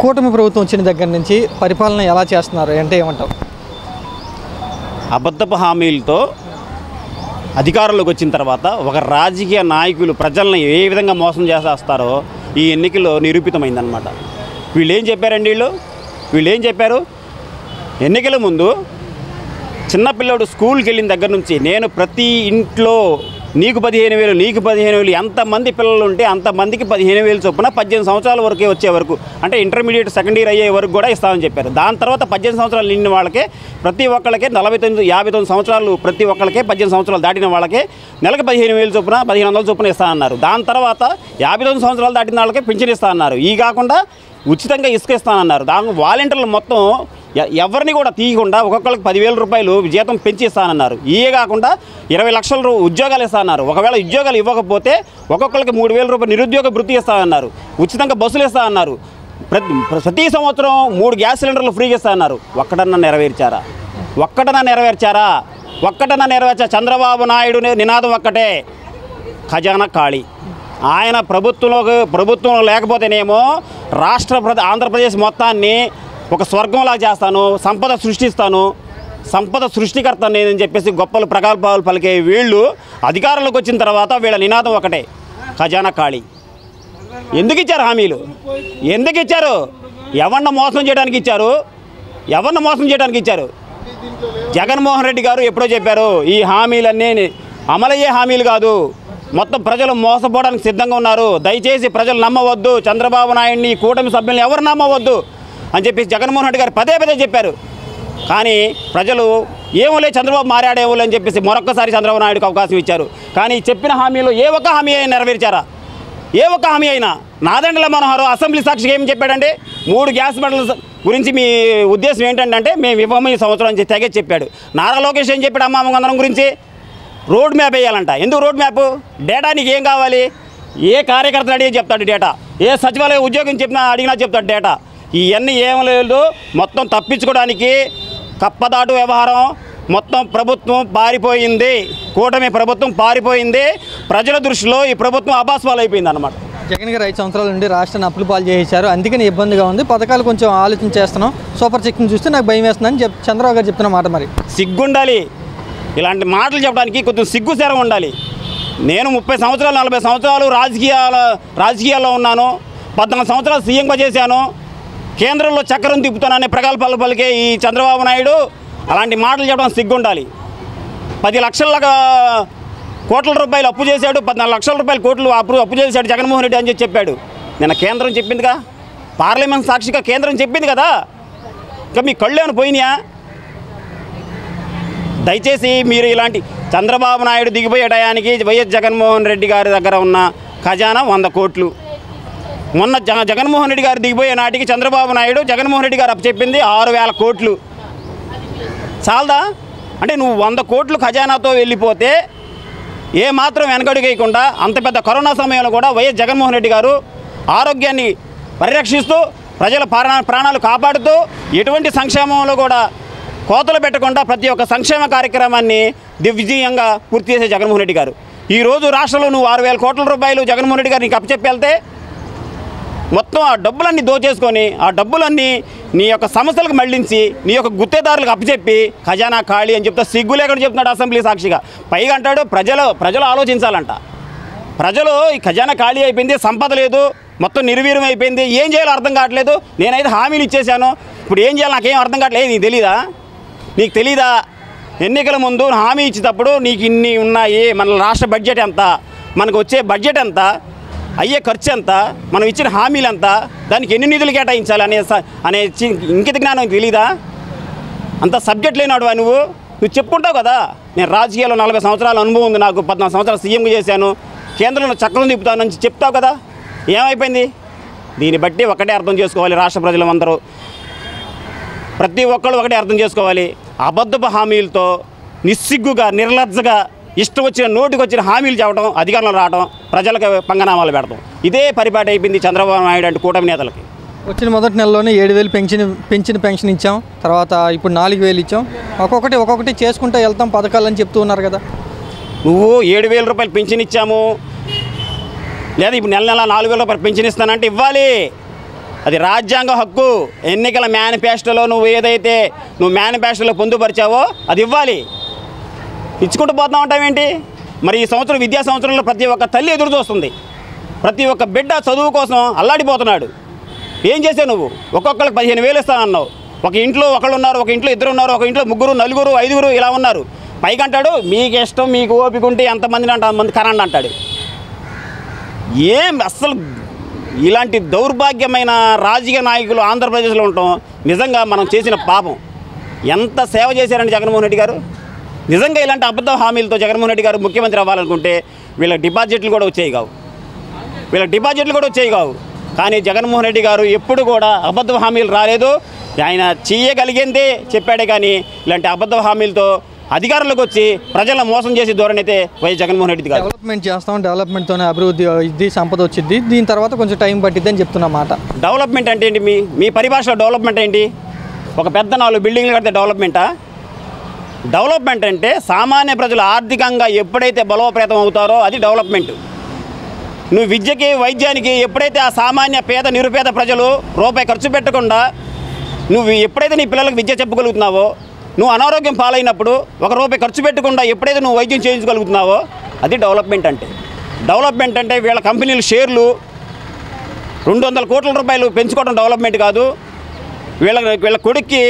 కూటమి ప్రభుత్వం వచ్చిన దగ్గర నుంచి పరిపాలన ఎలా చేస్తున్నారు అంటే ఏమంటావు? అబద్ధపు హామీలతో అధికారంలోకి వచ్చిన తర్వాత ఒక రాజకీయ నాయకులు ప్రజలను ఏ విధంగా మోసం చేస్తారో ఈ ఎన్నికల్లో నిరూపితమైందనమాట. వీళ్ళు ఏం చెప్పారండి? వీళ్ళు ఏం చెప్పారు? ఎన్నికల ముందు చిన్నపిల్లడు స్కూల్కి వెళ్ళిన దగ్గర నుంచి నేను ప్రతి ఇంట్లో నీకు 15,000 నీకు 15,000 ఎంతమంది పిల్లలు ఉంటే అంతమందికి 15,000 చొప్పున 18 సంవత్సరాల వరకే వచ్చే వరకు, అంటే ఇంటర్మీడియట్ సెకండ్ ఇయర్ అయ్యే వరకు కూడా ఇస్తామని చెప్పారు. దాని తర్వాత 18 సంవత్సరాలు నిండిన వాళ్ళకే ప్రతి ఒక్కళ్ళకే 59 సంవత్సరాలు ప్రతి ఒక్కళ్ళకే 18 సంవత్సరాలు దాటిన వాళ్ళకే నెలకు 15,000 చొప్పున 1,500 చొప్పున ఇస్తా అన్నారు. దాని తర్వాత 59 సంవత్సరాలు దాటిన వాళ్ళకే పింఛన్ ఇస్తా అన్నారు. ఈ కాకుండా ఉచితంగా ఇసుక ఇస్తానన్నారు. దాని వాలంటీర్లు మొత్తం ఎవరిని కూడా తీయకుండా ఒక్కొక్కరికి 10,000 రూపాయలు జీతం పెంచి ఇస్తానన్నారు. ఇవే కాకుండా 20 లక్షల ఉద్యోగాలు ఇస్తానన్నారు. ఒకవేళ ఉద్యోగాలు ఇవ్వకపోతే ఒక్కొక్కరికి 3,000 రూపాయలు నిరుద్యోగ భృతి ఇస్తానన్నారు. ఉచితంగా బస్సులు ఇస్తానన్నారు. ప్రతి సంవత్సరం 3 గ్యాస్ సిలిండర్లు ఫ్రీగా ఇస్తానన్నారు. ఒక్కటన్నా నెరవేర్చారా? ఒక్కటన్నా చంద్రబాబు నాయుడు నినాదం ఒక్కటే, ఖజానా ఖాళీ. ఆయన ప్రభుత్వంలో లేకపోతేనేమో ఆంధ్రప్రదేశ్ మొత్తాన్ని ఒక స్వర్గంలా చేస్తాను, సంపద సృష్టిస్తాను, సంపద సృష్టికర్త నేనని చెప్పేసి గొప్పలు ప్రగల్భాలు పలికే వీళ్ళు అధికారంలోకి వచ్చిన తర్వాత వీళ్ళ నినాదం ఒకటే, ఖజానా ఖాళీ. ఎందుకు ఇచ్చారు హామీలు? ఎందుకు ఇచ్చారు? ఎవరిని మోసం చేయడానికి ఇచ్చారు? జగన్మోహన్ రెడ్డి గారు ఎప్పుడో చెప్పారు, ఈ హామీలన్నీ అమలయ్యే హామీలు కాదు, మొత్తం ప్రజలు మోసపోవడానికి సిద్ధంగా ఉన్నారు, దయచేసి ప్రజలు నమ్మవద్దు, చంద్రబాబు నాయుడిని కూటమి సభ్యులను ఎవరు నమ్మవద్దు అని చెప్పి జగన్మోహన్ రెడ్డి గారు పదే చెప్పారు. కానీ ప్రజలు ఏమోలే చంద్రబాబు మారాడేమోలే అని చెప్పేసి మరొక్కసారి చంద్రబాబు నాయుడుకి అవకాశం ఇచ్చారు. కానీ చెప్పిన హామీలో ఏ ఒక్క హామీ అయినా నెరవేర్చారా? ఏ ఒక్క హామీ అయినా? నాదెండ్ల మనోహర్ అసెంబ్లీ సాక్షిగా ఏం చెప్పాడంటే 3 గ్యాస్ బండల గురించి మీ ఉద్దేశం ఏంటంటే మేము ఇవ్వము ఈ సంవత్సరం అని తెగే చెప్పాడు. నారా లోకేష్ ఏం చెప్పాడు? అమ్మ గురించి రోడ్ మ్యాప్ వేయాలంట. ఎందుకు రోడ్ మ్యాప్? డేటా నీకు ఏం కావాలి? ఏ కార్యకర్తలు అడిగి చెప్తాడు డేటా, ఏ సచివాలయ ఉద్యోగం అడిగినా చెప్తాడు డేటా. ఇవన్నీ ఏం లేదు, మొత్తం తప్పించుకోవడానికి కప్పదాటు వ్యవహారం. మొత్తం ప్రభుత్వం పారిపోయింది, కూటమి ప్రభుత్వం పారిపోయింది. ప్రజల దృష్టిలో ఈ ప్రభుత్వం అబాస్పాలు అయిపోయింది అన్నమాట. జగన్ గారు 5 సంవత్సరాల నుండి రాష్ట్రాన్ని అప్పులు పాలు చేశారు, అందుకని ఇబ్బందిగా ఉంది, పథకాలు కొంచెం ఆలోచన చేస్తున్నాం, సూపర్ సిక్స్ని చూస్తే నాకు భయం వేస్తుందని చంద్రబాబు గారు చెప్తున్న మాట. మరి సిగ్గుండాలి, ఇలాంటి మాటలు చెప్పడానికి కొంచెం సిగ్గుసేరం ఉండాలి. నేను 30 సంవత్సరాలు 40 సంవత్సరాలు రాజకీయాల్లో ఉన్నాను, 14 సంవత్సరాలు సీఎంగా చేశాను, కేంద్రంలో చక్రం తిప్పుతాననే ప్రగల్భాలు పలికే ఈ చంద్రబాబు నాయుడు అలాంటి మాటలు చెప్పడం సిగ్గుండాలి. 10 లక్షల కోట్ల రూపాయలు అప్పు చేశాడు, 14 లక్షల రూపాయలు అప్పు చేశాడు జగన్మోహన్ రెడ్డి అని చెప్పాడు. నిన్న కేంద్రం చెప్పిందిగా, పార్లమెంట్ సాక్షిగా కేంద్రం చెప్పింది కదా. ఇంకా మీ కళ్ళు ఏమైనా పోయినాయా? దయచేసి మీరు ఇలాంటి చంద్రబాబు నాయుడు దిగిపోయే టయానికి వైఎస్ జగన్మోహన్ రెడ్డి గారి దగ్గర ఉన్న ఖజానా 100 కోట్లు. మొన్న జగన్మోహన్ రెడ్డి గారు దిగిపోయే నాటికి చంద్రబాబు నాయుడు జగన్మోహన్ రెడ్డి గారు చెప్పింది 6,000 కోట్లు. చాలదా? అంటే నువ్వు 100 కోట్లు ఖజానాతో వెళ్ళిపోతే ఏమాత్రం వెనకడుగేయకుండా అంత పెద్ద కరోనా సమయంలో కూడా వైఎస్ జగన్మోహన్ రెడ్డి గారు ఆరోగ్యాన్ని పరిరక్షిస్తూ ప్రజల ప్రాణాలు కాపాడుతూ ఎటువంటి సంక్షేమంలో కూడా కోతలు పెట్టకుండా ప్రతి ఒక్క సంక్షేమ కార్యక్రమాన్ని దిగ్విజయంగా పూర్తి చేసే జగన్మోహన్ రెడ్డి గారు ఈరోజు రాష్ట్రంలో నువ్వు 6,000 కోట్ల రూపాయలు జగన్మోహన్ రెడ్డి గారు నీకు అప్పచెప్పి వెళ్తే మొత్తం ఆ డబ్బులన్నీ దోచేసుకొని ఆ డబ్బులన్నీ నీ యొక్క సంస్థలకు మళ్లించి నీ యొక్క గుత్తేదారులకు అప్పచెప్పి ఖజానా ఖాళీ అని చెప్తే సిగ్గు లేకుండా చెప్తున్నాడు అసెంబ్లీ సాక్షిగా. పైగా అంటాడు ప్రజలు ఆలోచించాలంట. ప్రజలు ఈ ఖజానా ఖాళీ అయిపోయింది, సంపద లేదు, మొత్తం నిర్వీర్యం అయిపోయింది, ఏం చేయాలో అర్థం కావట్లేదు. నేనైతే హామీలు ఇచ్చేశాను, ఇప్పుడు ఏం చేయాలి నాకేం అర్థం కావట్లేదు. నీకు తెలీదా? ఎన్నికల ముందు హామీ ఇచ్చేటప్పుడు నీకు ఇన్ని ఉన్నాయి, మన రాష్ట్ర బడ్జెట్ ఎంత, మనకు వచ్చే బడ్జెట్ ఎంత, అయ్యే ఖర్చు ఎంత, మనం ఇచ్చిన హామీలు ఎంత, దానికి ఎన్ని నిధులు కేటాయించాలి అనే ఇంకిత జ్ఞానం తెలీదా? అంత సబ్జెక్ట్ లేనాడు నువ్వు చెప్పుకుంటావు కదా. నేను రాజకీయాల్లో 40 సంవత్సరాల అనుభవం ఉంది, నాకు 14 సంవత్సరాలు సీఎంగా చేశాను, కేంద్రంలో చక్రం తిప్పుతానని చెప్తావు కదా. ఏమైపోయింది? దీన్ని బట్టి ఒకటే అర్థం చేసుకోవాలి రాష్ట్ర ప్రజలందరూ, ప్రతి ఒక్కళ్ళు ఒకటే అర్థం చేసుకోవాలి. అబద్ధపు హామీలతో నిస్సిగ్గుగా నిర్లజ్జగా ఇష్టం వచ్చిన నోటికి వచ్చిన హామీలు చెప్పడం, అధికారంలో రావడం, ప్రజలకు పంగనామాలు పెడతాం, ఇదే పరిపాటి అయిపోయింది చంద్రబాబు నాయుడు అంటే కూటమి నేతలకి. వచ్చిన మొదటి నెలలోనే 7,000 పెంచిన పెన్షన్ ఇచ్చాం, తర్వాత ఇప్పుడు 4,000 ఇచ్చాం, ఒక్కొక్కటి చేసుకుంటూ వెళ్తాం పథకాలని చెప్తూ ఉన్నారు కదా. నువ్వు 7,000 రూపాయలు పెన్షన్ ఇచ్చాము, లేదా ఇప్పుడు నెల 4,000 రూపాయలు పెన్షన్ ఇస్తానంటే ఇవ్వాలి. అది రాజ్యాంగ హక్కు. ఎన్నికల మేనిఫెస్టోలో నువ్వు మేనిఫెస్టోలో పొందుపరిచావో అది ఇవ్వాలి. ఇచ్చుకుంటూ పోతా ఉంటావేంటి? మరి ఈ సంవత్సరం విద్యా సంవత్సరంలో ప్రతి ఒక్క తల్లి ఎదురు చూస్తుంది. ప్రతి ఒక్క బిడ్డ చదువు కోసం అల్లాడిపోతున్నాడు. ఏం చేసావు నువ్వు? ఒక్కొక్కరికి 15,000 ఇస్తానన్నావు. ఒక ఇంట్లో ఒకళ్ళు ఉన్నారు, ఒక ఇంట్లో ఇద్దరు ఉన్నారు, ఒక ఇంట్లో 3, 4, 5 ఇలా ఉన్నారు. పైకి అంటాడు మీకు ఇష్టం, మీకు ఓపిక ఉంటే ఎంతమందిని అంటే అంతమంది కనండి అంటాడు. ఏం అస్సలు ఇలాంటి దౌర్భాగ్యమైన రాజకీయ నాయకులు ఆంధ్రప్రదేశ్లో ఉండటం నిజంగా మనం చేసిన పాపం. ఎంత సేవ చేశారండి జగన్మోహన్ రెడ్డి గారు. నిజంగా ఇలాంటి అబద్ధ హామీలతో జగన్మోహన్ రెడ్డి గారు ముఖ్యమంత్రి అవ్వాలనుకుంటే వీళ్ళ డిపాజిట్లు కూడా వచ్చేవి కావు. కానీ జగన్మోహన్ రెడ్డి గారు ఎప్పుడు కూడా అబద్ధ హామీలు రాలేదు. ఆయన చేయగలిగిందే చెప్పాడే కానీ ఇలాంటి అబద్ధ హామీలతో అధికారులకు వచ్చి ప్రజలను మోసం చేసి ధోరణి అయితే వైఎస్ జగన్మోహన్ రెడ్డి గారు. డెవలప్మెంట్ చేస్తాం, డెవలప్మెంట్తోనే అభివృద్ధి ఇది సంపద వచ్చింది, దీని తర్వాత కొంచెం టైం పట్టిద్ది అని చెప్తున్నమాట. డెవలప్మెంట్ అంటే ఏంటి? మీ పరిభాషలో డెవలప్మెంట్ ఏంటి? ఒక పెద్ద 4 బిల్డింగ్లు కడితే డెవలప్మెంటా? డెవలప్మెంట్ అంటే సామాన్య ప్రజలు ఆర్థికంగా ఎప్పుడైతే బలోపేతం అవుతారో అది డెవలప్మెంట్. నువ్వు విద్యకి, వైద్యానికి ఎప్పుడైతే ఆ సామాన్య పేద నిరుపేద ప్రజలు రూపాయి ఖర్చు పెట్టకుండా నువ్వు ఎప్పుడైతే నీ పిల్లలకు విద్య చెప్పగలుగుతున్నావో, నువ్వు అనారోగ్యం పాలైనప్పుడు 1 రూపాయి ఖర్చు పెట్టకుండా ఎప్పుడైతే నువ్వు వైద్యం చేయించగలుగుతున్నావో అది డెవలప్మెంట్ అంటే. డెవలప్మెంట్ అంటే వీళ్ళ కంపెనీలు షేర్లు 200 కోట్ల రూపాయలు పెంచుకోవడం డెవలప్మెంట్ కాదు. వీళ్ళ కొడుక్కి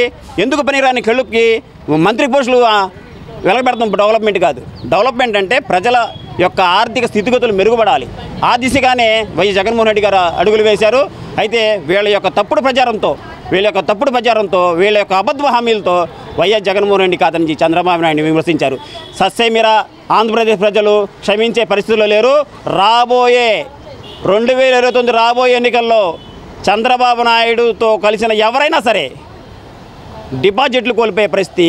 ఎందుకు పనిరాని కొడుక్కి మంత్రి పోస్టులు వెలగబెడతాం డెవలప్మెంట్ కాదు. డెవలప్మెంట్ అంటే ప్రజల యొక్క ఆర్థిక స్థితిగతులు మెరుగుపడాలి. ఆ దిశగానే వైఎస్ జగన్మోహన్ రెడ్డి గారు అడుగులు వేశారు. అయితే వీళ్ళ యొక్క తప్పుడు ప్రచారంతో, వీళ్ళ యొక్క అబద్ధ హామీలతో వైఎస్ జగన్మోహన్ రెడ్డి కాదని చంద్రబాబు నాయుడు విమర్శించారు. సస్యమీర ఆంధ్రప్రదేశ్ ప్రజలు క్షమించే పరిస్థితుల్లో లేరు. రాబోయే 2029 రాబోయే ఎన్నికల్లో చంద్రబాబు నాయుడుతో కలిసిన ఎవరైనా సరే డిపాజిట్లు కోల్పోయే పరిస్థితి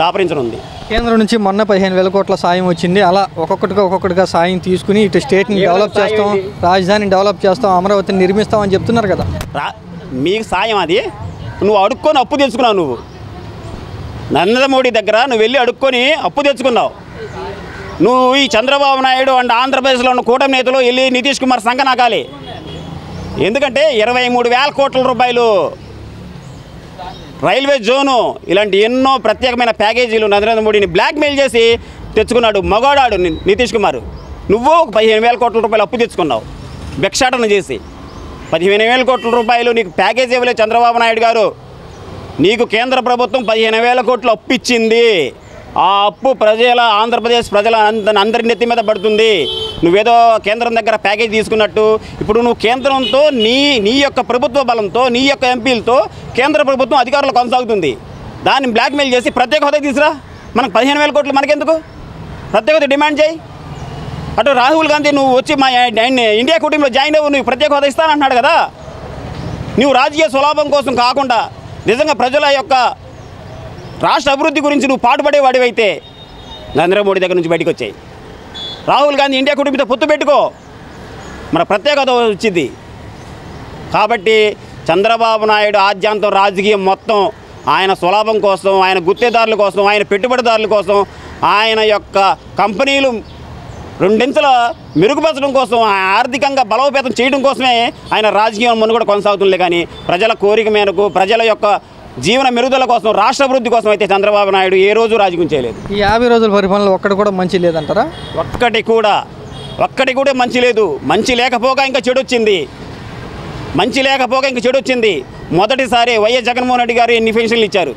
దాపరించనుంది. కేంద్రం నుంచి మొన్న 15,000 కోట్ల సాయం వచ్చింది. అలా ఒక్కొక్కటిగా సాయం తీసుకుని ఇటు స్టేట్ని డెవలప్ చేస్తాం, రాజధానిని డెవలప్ చేస్తాం, అమరావతిని నిర్మిస్తాం అని చెప్తున్నారు కదా. మీకు సాయం అది నువ్వు అడుక్కొని అప్పు తెచ్చుకున్నావు. నువ్వు నరేంద్ర మోడీ దగ్గర నువ్వు వెళ్ళి అడుక్కొని అప్పు తెచ్చుకున్నావు. నువ్వు ఈ చంద్రబాబు నాయుడు అండ్ ఆంధ్రప్రదేశ్లో ఉన్న కూటమి నేతలు వెళ్ళి నితీష్ కుమార్ సంఘ నాకాలి. ఎందుకంటే 23,000 కోట్ల రూపాయలు రైల్వే జోను ఇలాంటి ఎన్నో ప్రత్యేకమైన ప్యాకేజీలు నరేంద్ర మోడీని బ్లాక్మెయిల్ చేసి తెచ్చుకున్నాడు మగవాడాడు నితీష్ కుమార్. నువ్వు 15,000 కోట్ల రూపాయలు అప్పు తెచ్చుకున్నావు భిక్షాటన చేసి. 15,000 కోట్ల రూపాయలు నీకు ప్యాకేజీ ఇవ్వలేదు చంద్రబాబు నాయుడు గారు. నీకు కేంద్ర ప్రభుత్వం 15,000 కోట్లు అప్పు ఇచ్చింది. ఆ అప్పు ఆంధ్రప్రదేశ్ ప్రజల అందరి నెత్తి మీద పడుతుంది. నువ్వేదో కేంద్రం దగ్గర ప్యాకేజ్ తీసుకున్నట్టు ఇప్పుడు నువ్వు కేంద్రంతో నీ యొక్క ప్రభుత్వ బలంతో, నీ యొక్క ఎంపీలతో కేంద్ర ప్రభుత్వం అధికారులు కొనసాగుతుంది. దాన్ని బ్లాక్మెయిల్ చేసి ప్రత్యేక హోదా తీసురా, మనకు 15,000 కోట్లు మనకెందుకు, ప్రత్యేక హోదా డిమాండ్ చేయి. అటు రాహుల్ గాంధీ నువ్వు వచ్చి మా ఇండియా కూటమిలో జాయిన్ అవ్వు, నువ్వు ప్రత్యేక హోదా ఇస్తానంటున్నాడు కదా. నువ్వు రాజకీయ స్వలాభం కోసం కాకుండా నిజంగా ప్రజల యొక్క రాష్ట్ర అభివృద్ధి గురించి నువ్వు పాటుపడేవాడివైతే నరేంద్ర మోడీ దగ్గర నుంచి బయటకు వచ్చాయి. రాహుల్ గాంధీ ఇండియా కుటుంబంతో పొత్తు పెట్టుకో, మన ప్రత్యేకత వచ్చింది. కాబట్టి చంద్రబాబు నాయుడు ఆద్యాంతం రాజకీయం మొత్తం ఆయన స్వలాభం కోసం, ఆయన గుత్తేదారుల కోసం, ఆయన పెట్టుబడిదారుల కోసం, ఆయన యొక్క కంపెనీలు 2 మెరుగుపరచడం కోసం, ఆర్థికంగా బలోపేతం చేయడం కోసమే ఆయన రాజకీయం మనుగడ కొనసాగుతుందిలే. కానీ ప్రజల కోరిక మేరకు, ప్రజల యొక్క జీవన మెరుగుదల కోసం, రాష్ట్ర అభివృద్ధి కోసం అయితే చంద్రబాబు నాయుడు ఏ రోజు రాజకీయం చేయలేదు. ఈ 50 రోజుల పరిపాలనలో ఒక్కటి కూడా మంచి లేదంటారా? ఒక్కటి కూడా మంచి లేదు. మంచి లేకపోగా ఇంకా చెడు వచ్చింది. మొదటిసారి వైఎస్ జగన్మోహన్ రెడ్డి గారు ఎన్ని పెన్షన్లు ఇచ్చారు?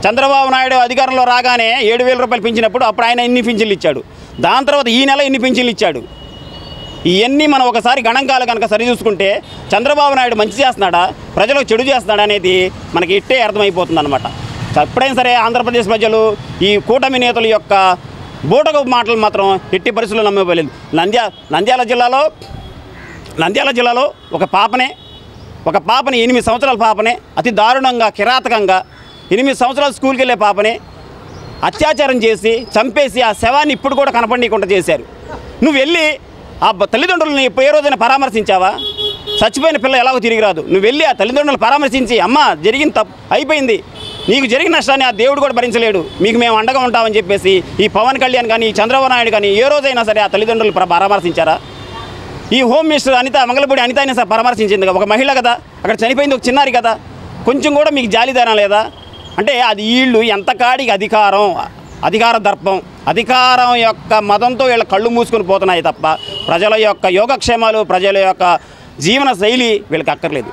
చంద్రబాబు నాయుడు అధికారంలో రాగానే 7,000 రూపాయలు పెంచినప్పుడు అప్పుడు ఆయన ఎన్ని పెన్షన్లు ఇచ్చాడు? దాని తర్వాత ఈ నెల ఎన్ని పెన్షన్లు ఇచ్చాడు? ఇవన్నీ మనం ఒకసారి గణాంకాలు కనుక సరి చూసుకుంటే చంద్రబాబు నాయుడు మంచి చేస్తున్నాడా, ప్రజలకు చెడు చేస్తున్నాడా అనేది మనకి ఇట్టే అర్థమైపోతుంది అనమాట. ఎప్పుడైనా సరే ఆంధ్రప్రదేశ్ ప్రజలు ఈ కూటమి నేతల యొక్క బూటకు మాటలు మాత్రం ఎట్టి పరిస్థితుల్లో నమ్మలేదు. నంద్యాల జిల్లాలో ఒక పాపని 8 సంవత్సరాల పాపనే అతి దారుణంగా, కిరాతకంగా 8 సంవత్సరాల స్కూల్కి వెళ్ళే పాపని అత్యాచారం చేసి చంపేసి ఆ శవాన్ని ఇప్పుడు కూడా కనపడనీయకుండా చేశారు. నువ్వు వెళ్ళి ఆ తల్లిదండ్రులను ఏ రోజైనా పరామర్శించావా? చచ్చిపోయిన పిల్ల ఎలాగో తిరిగి రాదు. నువ్వు వెళ్ళి ఆ తల్లిదండ్రులను పరామర్శించి, అమ్మ జరిగిన తప్పు అయిపోయింది, నీకు జరిగిన నష్టాన్ని ఆ దేవుడు కూడా భరించలేడు, మీకు మేము అండగా ఉంటామని చెప్పేసి ఈ పవన్ కళ్యాణ్ కానీ, ఈ చంద్రబాబు నాయుడు కానీ ఏ రోజైనా సరే ఆ తల్లిదండ్రులు పరామర్శించారా? ఈ హోమ్ మినిస్టర్ అనిత మంగళపూడి అనిత అయినా పరామర్శించింది. ఒక మహిళ కదా, అక్కడ చనిపోయింది ఒక చిన్నారి కదా, కొంచెం కూడా మీకు జాలిదానం లేదా? అంటే అది వీళ్ళు ఎంత కాడికి అధికార దర్పం, అధికారం యొక్క మదంతో వీళ్ళ కళ్ళు మూసుకొని పోతున్నాయి తప్ప ప్రజల యొక్క యోగక్షేమాలు, ప్రజల యొక్క జీవన శైలి వీళ్ళకి అక్కర్లేదు.